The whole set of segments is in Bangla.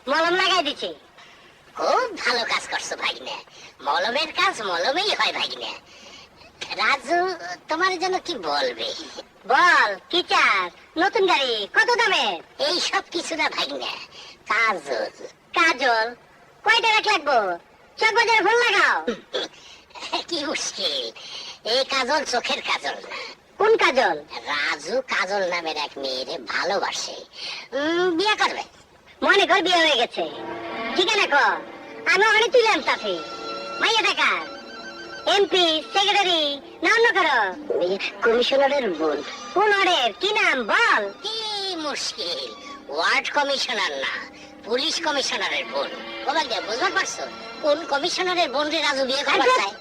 মলম লাগাই দিছি। খুব ভালো কাজ করছো ভাগিনা, মলমের কাজ মলমেই হয় ভাগিনা। রাজু তোমার জন্য কি বলবে? বল কি চাস? নতুন গাড়ি কত দামের? এই সব কিছু না ভাগিনা, কাজল। কাজল কয়টা রাখ লাগবো? চক বাজারে ফোন লাগাও। কি মুশকিল, এই কাজল চোখের কাজল না। কোন কাজল? রাজু কাজল নামের এক মেয়েরে ভালোবাসে, বিয়ে করবে। মনে কর বিয়ে হয়ে গেছে, ঠিকানা কর, আমি ওখানে তুলে আনতাছি। মাইয়া টাকা এমপি সেক্রেটারি না অন্য কারো? কমিশনারের বোন। কোন অর্ডার কি নাম বল? কি মুশকিল, ওয়ার্ড কমিশনার না, পুলিশ কমিশনারের বোন। বল দে, বুঝতে পারছো? কোন কমিশনারের বোন রে রাজু বিয়ে করতে চায়?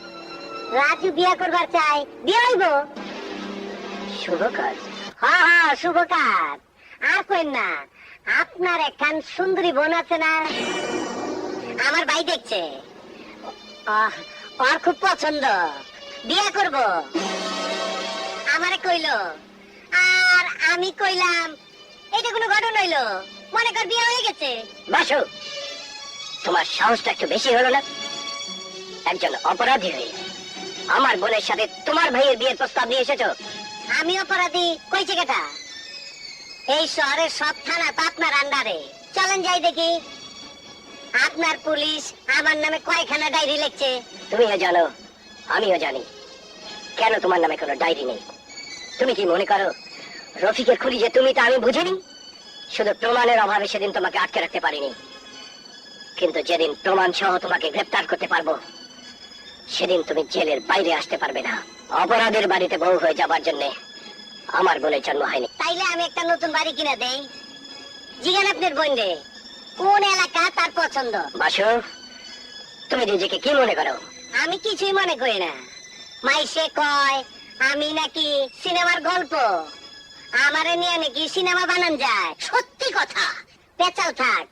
রাজু বিয়ে করবার চাই, বিয়ে হইব। শুভ কাজ। হ্যাঁ হ্যাঁ শুভ কাজ। আর কইন না, আপনার একখান সুন্দরী বোন আছে না, আমার ভাই দেখছে, ওর খুব পছন্দ, বিয়ে করব আমারে কইলো। আর আমি কইলাম এটা কোনো ঘটনা হইলো, মনে কর বিয়ে হয়ে গেছে। বাসু, তোমার সাহসটা একটু বেশি হলো না? একজন অপরাধী হয়ে আমার বোনের সাথে তোমার ভাইয়ের বিয়ের প্রস্তাব নিয়ে এসেছো। আমি অপরাধী কইছে কেটা? এই শহরের সব থানা তো আপনার আন্ডারে, চলেন যাই দেখি। আপনার পুলিশ আমার নামে কয়খানা ডায়েরি লিখছে। তুমিও জানো, আমিও জানি, কেন তোমার নামে কোনো ডায়েরি নেই। তুমি কি মনে করো রফিকের খুলি যে তুমি, তা আমি বুঝিনি? শুধু প্রমাণের অভাবে সেদিন তোমাকে আটকে রাখতে পারিনি, কিন্তু যেদিন প্রমাণ সহ তোমাকে গ্রেফতার করতে পারবো, সেদিন তুমি জেলের বাইরে আসতে পারবে না। অপরাধের বাড়িতে বউ হয়ে যাবার জন্য আমার বোনের জন্ম হয়নি। তাইলে আমি একটা নতুন বাড়ি কিনে দেই। জিজ্ঞান আপনার বোন রে কোন এলাকা তার পছন্দ। বাসু, তুমি নিজেকে কি মনে করো? আমি কিছুই মনে করি না। মাইসে কয় আমি নাকি সিনেমার গল্প, আমারে নিয়ে নাকি সিনেমা বানান যায়। সত্যি কথা। পেঁচাল থাক,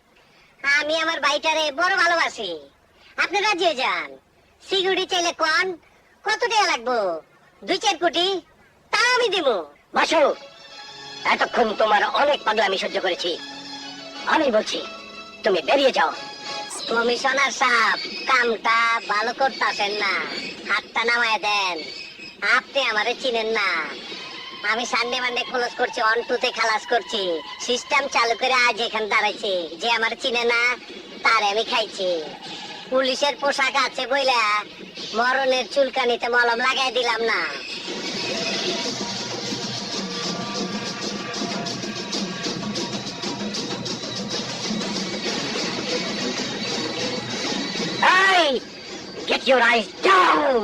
আমি আমার ভাইটারে বড় ভালোবাসি। আপনি রাজি হয়ে যান। সিকিউরিটি চাইলে কোন কত টাকা লাগবো? 2-4 কোটি, তা আমি দিব। বাসু, এতক্ষণ তোমার অনেক পাগলামি সহ্য করেছি, আমি বলছি তুমি বেরিয়ে যাও। কমিশনার সাহেব, কামটা ভালো করতেছেন না, হাতটা নামায় দেন। আপনি আমারে চিনেন না, আমি সানডে মানডে ক্লোজ করছি, অন টুতে খালাস করছি, সিস্টেম চালু করে আজ এখানে দাঁড়াইছি। যে আমার চিনে না তারে আমি খাইছি। পুলিশের পোশাক আছে বইলা মরণের চুলকানিতে মলম লাগাই দিলাম না। Hey! Get your eyes down!